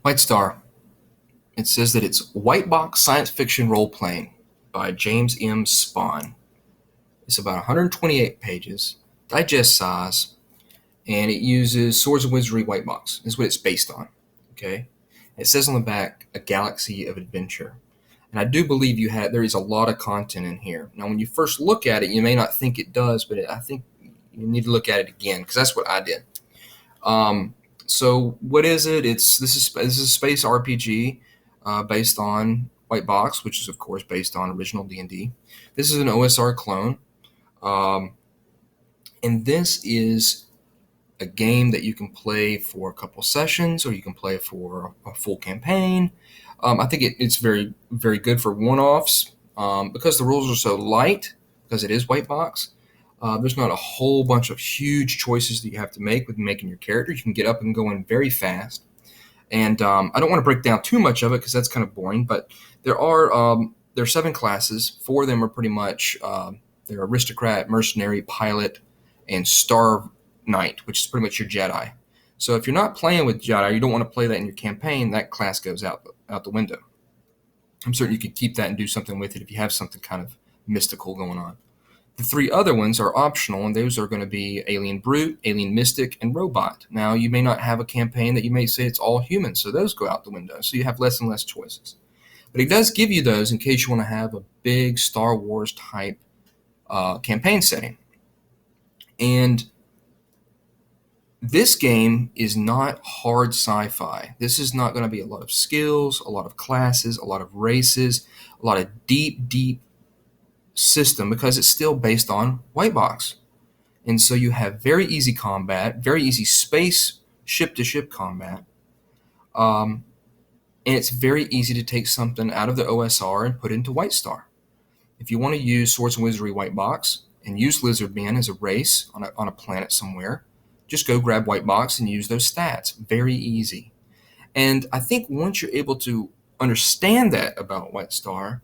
White Star. It says that it's white box science fiction role playing by James M. Spahn. It's about 128 pages, digest size, and it uses Swords and Wizardry white box. Is what it's based on. Okay, it says on the back a galaxy of adventure, and I do believe there is a lot of content in here. Now, when you first look at it, you may not think it does, but I think you need to look at it again because that's what I did. Um, so what is it? This is a space RPG based on White Box, which is of course based on original D&D. This is an OSR clone, um, and this is a game that you can play for a couple sessions, or you can play for a full campaign. I think it's very very good for one-offs because the rules are so light because it is White Box. There's not a whole bunch of huge choices that you have to make with making your character. You can get up and going very fast. And I don't want to break down too much of it because that's kind of boring. But there are 7 classes. 4 of them are pretty much they're aristocrat, mercenary, pilot, and star knight, which is pretty much your Jedi. So if you're not playing with Jedi, you don't want to play that in your campaign. That class goes out the window. I'm certain you could keep that and do something with it if you have something kind of mystical going on. The 3 other ones are optional, and those are going to be Alien Brute, Alien Mystic, and Robot. Now, you may not have a campaign that you may say it's all human, so those go out the window, so you have less and less choices. But it does give you those in case you want to have a big Star Wars type campaign setting. And this game is not hard sci-fi. This is not going to be a lot of skills, a lot of classes, a lot of races, a lot of deep system because it's still based on White Box. And so you have very easy combat, very easy space ship-to-ship combat. And it's very easy to take something out of the OSR and put it into White Star. If you want to use Swords and Wizardry White Box and use Lizard Men as a race on a planet somewhere, just go grab White Box and use those stats. Very easy. And I think once you're able to understand that about White Star,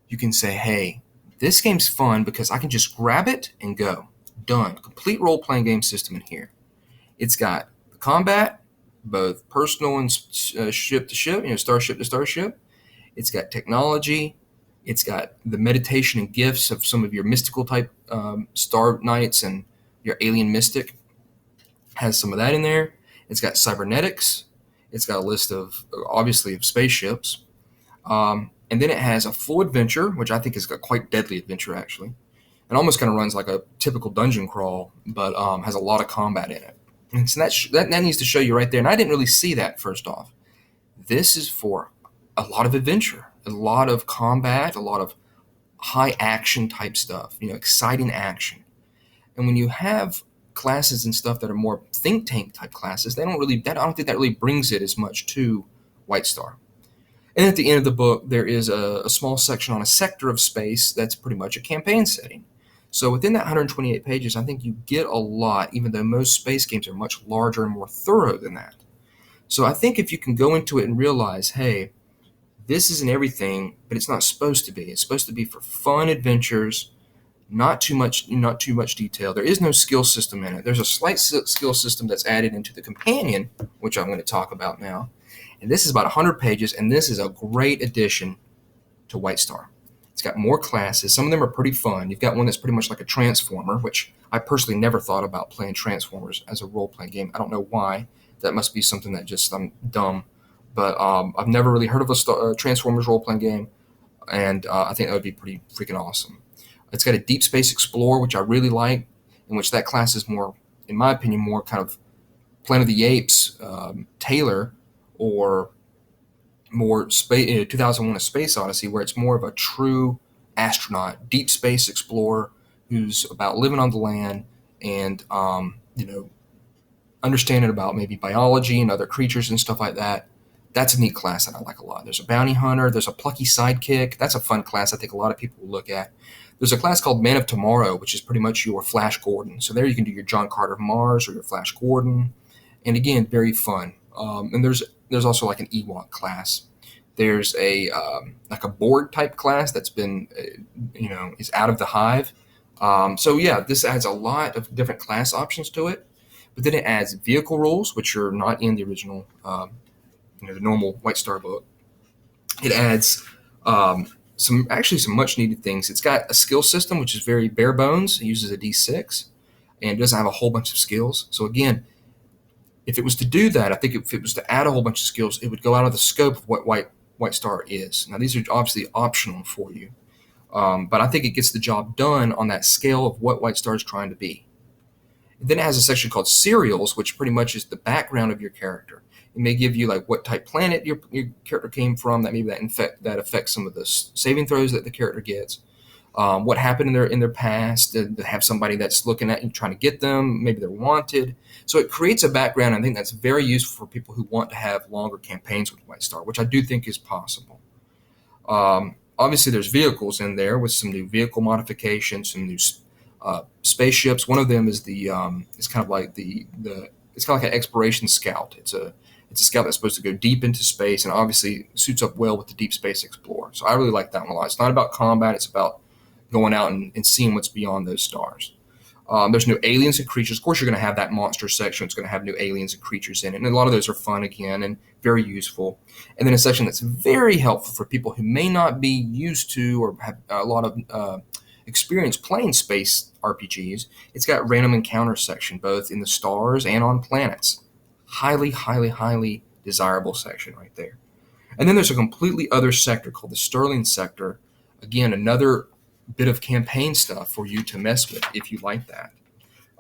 you can say, hey, this game's fun because I can just grab it and go. Done. Complete role-playing game system in here. It's got combat, both personal and ship to ship, starship to starship. It's got technology. It's got the meditation and gifts of some of your mystical type Star Knights and your Alien Mystic. Has some of that in there. It's got cybernetics. It's got a list of, obviously, of spaceships. And then it has a full adventure, which I think is a quite deadly adventure, actually. It almost kind of runs like a typical dungeon crawl, but has a lot of combat in it. And so that needs to show you right there. And I didn't really see that first off. This is for a lot of adventure, a lot of combat, a lot of high action type stuff, exciting action. And when you have classes and stuff that are more think tank type classes, I don't think that really brings it as much to White Star. And at the end of the book, there is a small section on a sector of space that's pretty much a campaign setting. So within that 128 pages, I think you get a lot, even though most space games are much larger and more thorough than that. So I think if you can go into it and realize, hey, this isn't everything, but it's not supposed to be. It's supposed to be for fun adventures, not too much detail. There is no skill system in it. There's a slight skill system that's added into the companion, which I'm going to talk about now. And this is about 100 pages, and this is a great addition to White Star. It's got more classes. Some of them are pretty fun. You've got one that's pretty much like a Transformer, which I personally never thought about playing Transformers as a role-playing game. I don't know why. That must be something that just I'm dumb. But I've never really heard of a Transformers role-playing game, and I think that would be pretty freaking awesome. It's got a Deep Space Explorer, which I really like, in which that class is more, in my opinion, more kind of Planet of the Apes, Taylor, or more 2001: A Space Odyssey, where it's more of a true astronaut, deep space explorer who's about living on the land and understanding about maybe biology and other creatures and stuff like that. That's a neat class that I like a lot. There's a bounty hunter. There's a plucky sidekick. That's a fun class I think a lot of people will look at. There's a class called Man of Tomorrow, which is pretty much your Flash Gordon. So there you can do your John Carter of Mars or your Flash Gordon. And again, very fun. And there's also like an Ewok class. There's a like a board type class that's been is out of the hive. So yeah, this adds a lot of different class options to it. But then it adds vehicle rules, which are not in the original the normal White Star book. It adds some much needed things. It's got a skill system which is very bare bones. It uses a D6 and it doesn't have a whole bunch of skills. So again, if it was to do that, I think if it was to add a whole bunch of skills, it would go out of the scope of what White Star is. Now these are obviously optional for you, but I think it gets the job done on that scale of what White Star is trying to be. And then it has a section called Serials, which pretty much is the background of your character. It may give you like what type planet your character came from. That maybe that affects some of the saving throws that the character gets. What happened in their past. To have somebody that's looking at you trying to get them. Maybe they're wanted. So it creates a background. I think that's very useful for people who want to have longer campaigns with White Star, which I do think is possible. Obviously, there's vehicles in there with some new vehicle modifications, some new spaceships. One of them is it's kind of like it's kind of like an exploration scout. It's a scout that's supposed to go deep into space and obviously suits up well with the Deep Space Explorer. So I really like that one a lot. It's not about combat. It's about going out and seeing what's beyond those stars. There's new aliens and creatures. Of course, you're going to have that monster section. It's going to have new aliens and creatures in it. And a lot of those are fun again and very useful. And then a section that's very helpful for people who may not be used to or have a lot of experience playing space RPGs. It's got random encounter section, both in the stars and on planets. Highly, highly, highly desirable section right there. And then there's a completely other sector called the Sterling sector. Again, another bit of campaign stuff for you to mess with if you like that.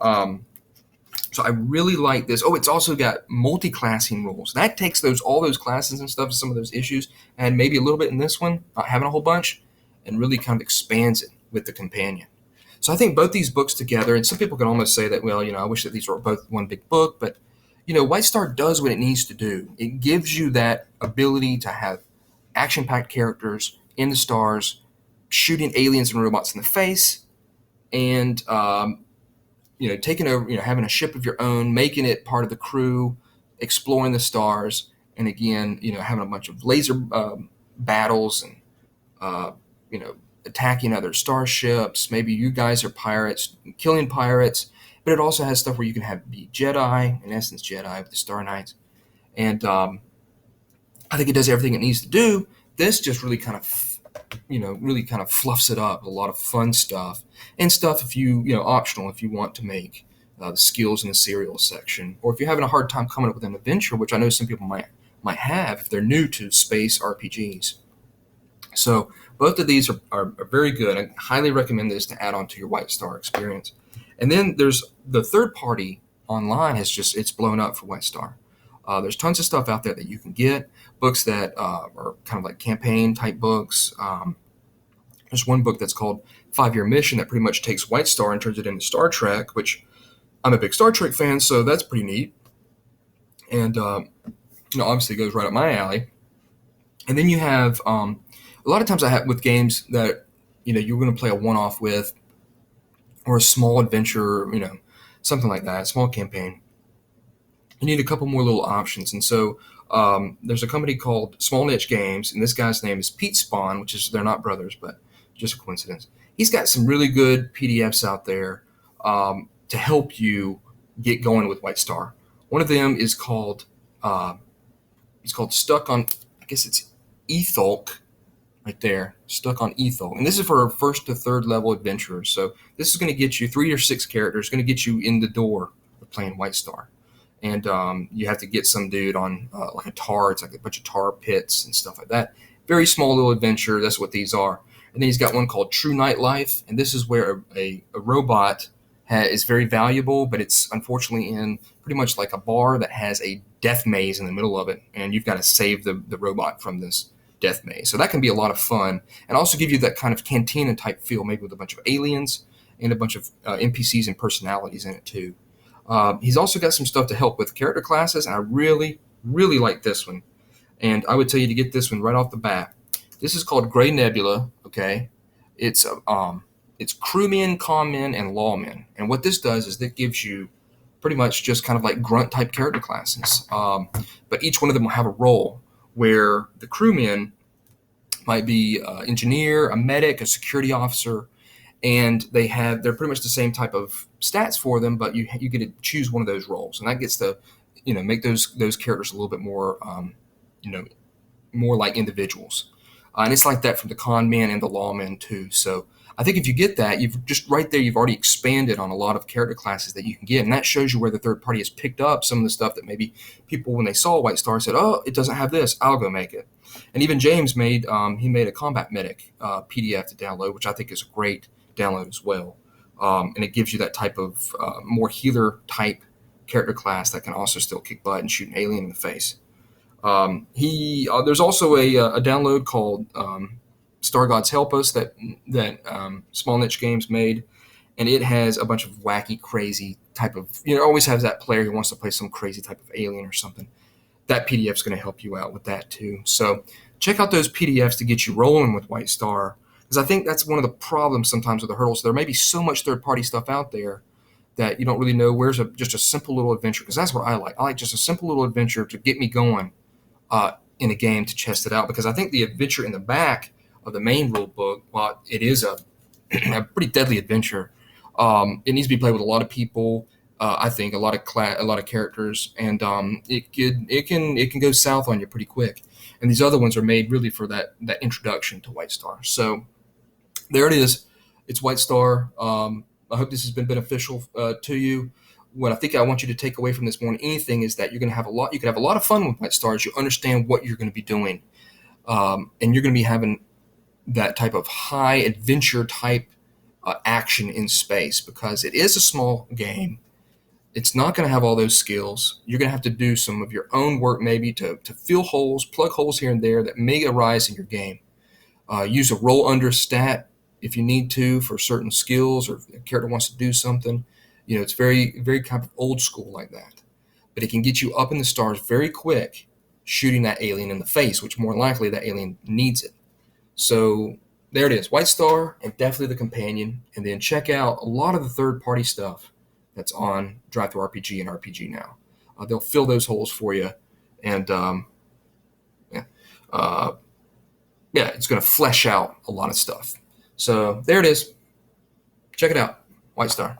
So I really like this. Oh, it's also got multi-classing rules. That takes all those classes and stuff, some of those issues, and maybe a little bit in this one, not having a whole bunch, and really kind of expands it with the companion. So I think both these books together, and some people can almost say that, well, I wish that these were both one big book, but White Star does what it needs to do. It gives you that ability to have action-packed characters in the stars, shooting aliens and robots in the face, and taking over, having a ship of your own, making it part of the crew, exploring the stars, and again, having a bunch of laser battles and attacking other starships. Maybe you guys are pirates, killing pirates. But it also has stuff where you can be Jedi, in essence Jedi with the Star Knights. And I think it does everything it needs to do. This just really kind of fluffs it up. A lot of fun stuff. And stuff optional if you want to make the skills in the serial section. Or if you're having a hard time coming up with an adventure, which I know some people might have if they're new to space RPGs. So both of these are very good. I highly recommend this to add on to your White Star experience. And then there's the third party online it's blown up for White Star. There's tons of stuff out there that you can get, books that are kind of like campaign type books. There's one book that's called 5-Year Mission that pretty much takes White Star and turns it into Star Trek, which I'm a big Star Trek fan, so that's pretty neat. And, obviously goes right up my alley. And then you have, a lot of times I have with games that, you're going to play a one-off with, or a small adventure, something like that, a small campaign. You need a couple more little options. And so there's a company called Small Niche Games, and this guy's name is Pete Spahn, they're not brothers, but just a coincidence. He's got some really good PDFs out there to help you get going with White Star. One of them is called, Stuck on, I guess it's Etholk, right there, Stuck on Etholk. And this is for first to third level adventurers. So this is going to get you 3 or 6 characters, going to get you in the door of playing White Star. And you have to get some dude on like a tar. It's like a bunch of tar pits and stuff like that. Very small little adventure. That's what these are. And then he's got one called True Nightlife. And this is where a robot is very valuable, but it's unfortunately in pretty much like a bar that has a death maze in the middle of it. And you've got to save the robot from this death maze. So that can be a lot of fun and also give you that kind of cantina type feel, maybe with a bunch of aliens and a bunch of NPCs and personalities in it too. He's also got some stuff to help with character classes, and I really, really like this one. And I would tell you to get this one right off the bat. This is called Gray Nebula, okay? It's Crewmen, Commen, and Lawmen. And what this does is that gives you pretty much just kind of like grunt type character classes. But each one of them will have a role where the crewmen might be an engineer, a medic, a security officer, and they're pretty much the same type of stats for them, but you get to choose one of those roles, and that gets to make those characters a little bit more you know, more like individuals. And it's like that from the con men and the lawmen too. So I think if you get that, you've just right there, you've already expanded on a lot of character classes that you can get. And that shows you where the third party has picked up some of the stuff that maybe people, when they saw White Star, said, oh, it doesn't have this, I'll go make it. And even James made, he made a combat medic PDF to download, which I think is a great download as well. And it gives you that type of more healer type character class that can also still kick butt and shoot an alien in the face. There's also a download called Star Gods Help Us that Small Niche Games made, and it has a bunch of wacky, crazy type of, always has that player who wants to play some crazy type of alien or something. That PDF is going to help you out with that too. So check out those PDFs to get you rolling with White Star, because I think that's one of the problems sometimes with the hurdles. There may be so much third-party stuff out there that you don't really know where's just a simple little adventure, because that's what I like. I like just a simple little adventure to get me going in a game to test it out, because I think the adventure in the back of the main rule book, while it is a pretty deadly adventure, it needs to be played with a lot of people. I think a lot of characters, and it can go south on you pretty quick. And these other ones are made really for that introduction to White Star. So there it is. It's White Star. I hope this has been beneficial to you. What I think I want you to take away from this more than anything is that you're going to have you can have a lot of fun with White Stars. You understand what you're going to be doing, and you're going to be having that type of high adventure type action in space, because it is a small game. It's not going to have all those skills. You're going to have to do some of your own work, maybe to fill holes, plug holes here and there that may arise in your game. Use a roll under stat if you need to for certain skills, or if a character wants to do something. It's very, very kind of old school like that. But it can get you up in the stars very quick, shooting that alien in the face, which more likely that alien needs it. So there it is, White Star, and definitely the companion. And then check out a lot of the third-party stuff that's on Drive-Thru RPG and RPG Now. They'll fill those holes for you, and it's going to flesh out a lot of stuff. So there it is. Check it out, White Star.